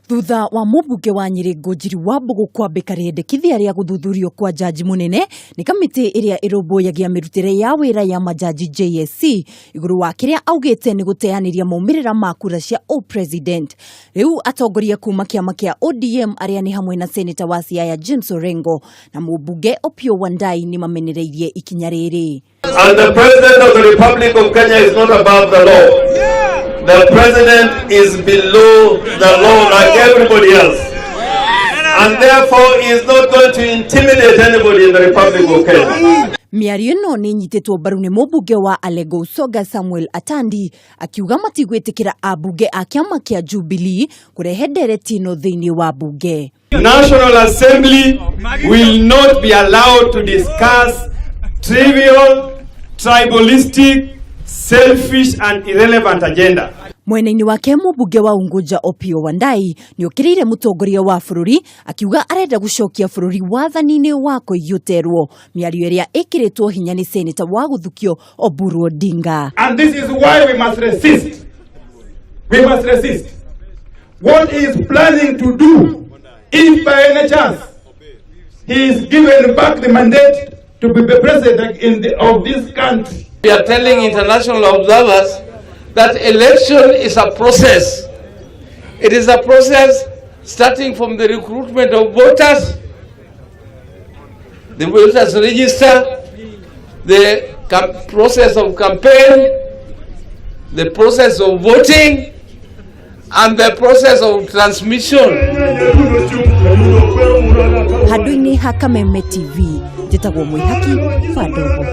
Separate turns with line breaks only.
Thutha wa mũmbunge wa Nyeri Ngũnjiri Wambũgũ kwambĩka rĩendekithia rĩa gũthuthurio kwa jaji mũnene nĩ kamĩtĩ ĩrĩa ĩrũmbũyagia mĩrutĩre ya wĩra ya majaji JSC igũrũ wa kĩrĩa augĩte nĩ gũteanĩria maumĩrĩra ma kura cia president. Rĩu atongoria kuma kĩama kĩa ODM arĩa nĩ hamwe na seneta wa Siaya James Orengo na mũmbunge Opiyo Wandayi nĩ mamenereirie ikinya rĩrĩ.
And the President of the Republic of Kenya is not above the law. The President is below the law like everybody else. And therefore he is not going to intimidate anybody in the Republic of Kenya.
Mĩario ĩno nĩ nyitĩtwo mbaru nĩ mũmbunge wa Alego Usoga Samuel Atandi akiuga matigwĩtĩkĩra ambunge a kĩama kĩa Jubilee kũrehe ndereti ĩno thĩinĩ wa bunge.
National Assembly will not be allowed to discuss trivial, tribalistic, selfish and irrelevant agenda.
Mwena-inĩ wake mũmbunge wa Unguja Opiyo Wandayi nĩ okĩrĩire mũtongoria wa bũrũri akiuga arenda gũcokia bũrũri wathani-inĩ wa kũiyũterwo, mĩario ĩrĩa ĩkĩrĩtwo hinya nĩ seneta wa gũthukio Oburu Odinga.
And this is why we must resist. We must resist. What he is planning to do, if by any chance he is given back the mandate to be the president of this country.
We are telling international observers that election is a process. It is a process starting from the recruitment of voters, the voters register, the process of campaign, the process of voting, and the process of transmission.
Handũ-inĩ ha Kameme TV, njĩtagwo Mwĩhaki Wadogo.